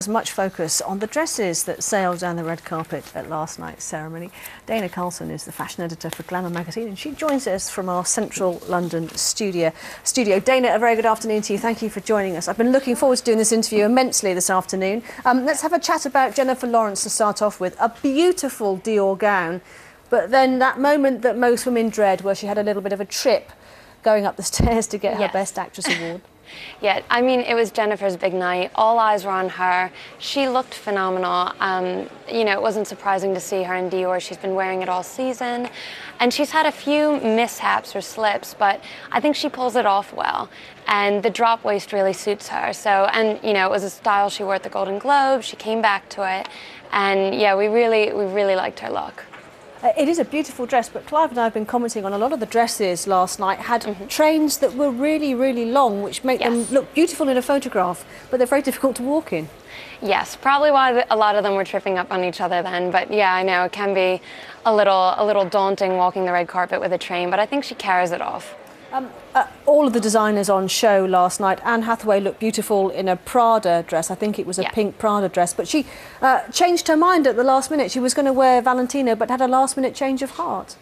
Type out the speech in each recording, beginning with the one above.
There's much focus on the dresses that sailed down the red carpet at last night's ceremony. Dana Karlson is the fashion editor for Glamour magazine, and she joins us from our central London studio. Dana, a very good afternoon to you. Thank you for joining us. I've been looking forward to doing this interview immensely this afternoon. Let's have a chat about Jennifer Lawrence to start off with. A beautiful Dior gown, but then that moment that most women dread, where she had a little bit of a trip going up the stairs to get her Best Actress award. Yeah, I mean, it was Jennifer's big night. All eyes were on her. She looked phenomenal. You know, it wasn't surprising to see her in Dior. She's been wearing it all season. And she's had a few mishaps or slips, but I think she pulls it off well. And the drop waist really suits her. So, and, you know, it was a style she wore at the Golden Globe. She came back to it. And, yeah, we really liked her look. It is a beautiful dress, but Clive and I have been commenting on a lot of the dresses last night had trains that were really long, which make them look beautiful in a photograph, but they're very difficult to walk in. Yes, probably why a lot of them were tripping up on each other then. But yeah, I know it can be a little daunting walking the red carpet with a train, but I think she carries it off. All of the designers on show last night. Anne Hathaway looked beautiful in a Prada dress. I think it was a pink Prada dress, but she changed her mind at the last minute. She was going to wear Valentino, but had a last-minute change of heart.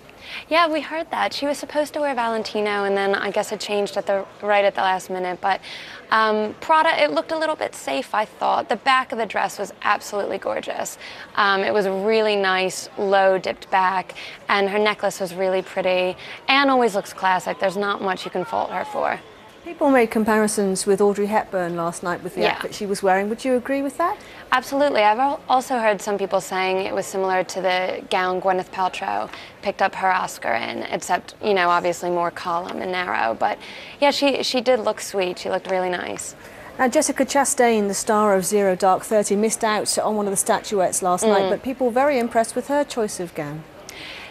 Yeah, we heard that. She was supposed to wear Valentino, and then I guess it changed right at the last minute. But Prada, it looked a little bit safe, I thought. The back of the dress was absolutely gorgeous. It was a really nice, low dipped back, and her necklace was really pretty. Anne always looks classic. There's not much you can fault her for. People made comparisons with Audrey Hepburn last night with the outfit she was wearing. Would you agree with that? Absolutely. I've also heard some people saying it was similar to the gown Gwyneth Paltrow picked up her Oscar in, except, you know, obviously more column and narrow. But yeah, she did look sweet. She looked really nice. Now, Jessica Chastain, the star of Zero Dark 30, missed out on one of the statuettes last night, but people were very impressed with her choice of gown.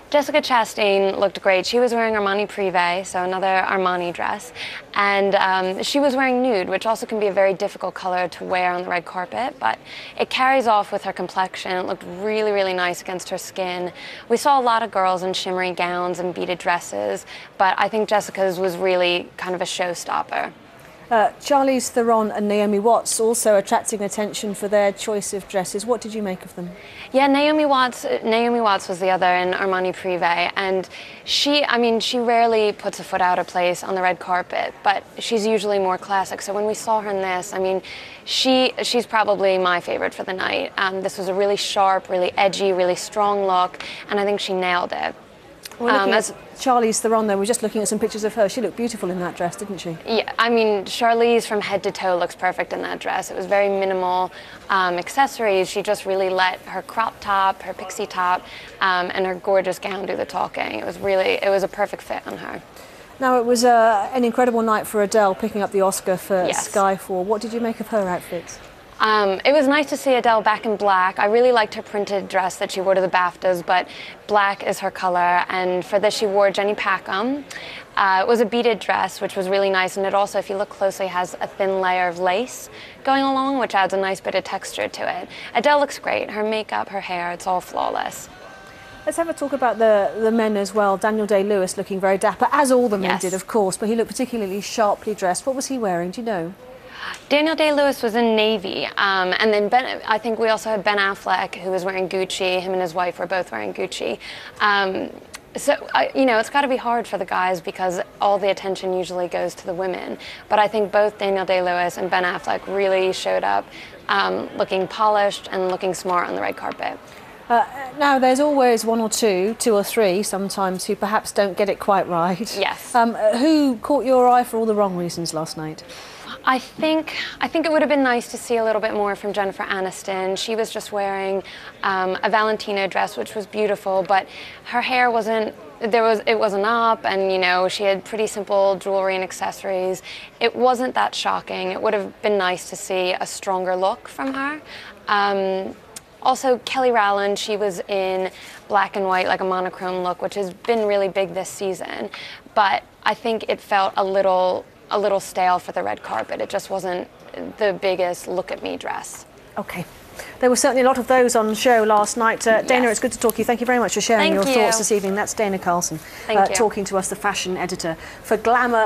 Jessica Chastain looked great. She was wearing Armani Prive, so another Armani dress, and she was wearing nude, which also can be a very difficult color to wear on the red carpet, but it carries off with her complexion. It looked really nice against her skin. We saw a lot of girls in shimmery gowns and beaded dresses, but I think Jessica's was really kind of a showstopper. Charliz, Theron and Naomi also attracting attention for their choice of dresses. What did you make of them? Yeah, Naomi Watts was the other in Armani Prive, and she rarely puts a foot out of place on the red carpet, but she's usually more classic. So when we saw her in this, I mean, she's probably my favorite for the night. This was a really sharp, really edgy, really strong look, and I think she nailed it. As Charliz Theron, though, we were just looking at some pictures of her. She looked beautiful in that dress, didn't she? Yeah, I mean, Charliz from head to toe looks perfect in that dress. It was very minimal accessories. She just really let her crop top, her pixie top, and her gorgeous gown do the talking. It was a perfect fit on her. Now, it was an incredible night for Adele, picking up the Oscar for Skyfall. What did you make of her outfits? It was nice to see Adele back in black. I really liked her printed dress that she wore to the BAFTAs, but black is her color, and for this she wore Jenny Packham. It was a beaded dress, which was really nice, and it also, if you look closely, has a thin layer of lace going along, which adds a nice bit of texture to it. Adele looks great. Her makeup, her hair, it's all flawless. Let's have a talk about the men as well. Daniel Day-Lewis looking very dapper, as all the men did, of course, but he looked particularly sharply dressed. What was he wearing, do you know? Daniel Day-Lewis was in navy, and then I think we also had Ben Affleck, who was wearing Gucci. Him and his wife were both wearing Gucci. You know, it's got to be hard for the guys because all the attention usually goes to the women. But I think both Daniel Day-Lewis and Ben Affleck really showed up looking polished and looking smart on the red carpet. Now, there's always two or three sometimes, who perhaps don't get it quite right. Yes. Who caught your eye for all the wrong reasons last night? I think it would have been nice to see a little bit more from Jennifer Aniston. She was just wearing a Valentino dress, which was beautiful, but her hair wasn't up, and you know, she had pretty simple jewelry and accessories. It wasn't that shocking. It would have been nice to see a stronger look from her. Also, Kelly Rowland, she was in black and white, like a monochrome look, which has been really big this season, but I think it felt a little stale for the red carpet. It just wasn't the biggest look-at-me dress. Okay. There were certainly a lot of those on the show last night. Dana, it's good to talk to you. Thank you very much for sharing your thoughts this evening. That's Dana Karlson talking to us, the fashion editor for Glamour.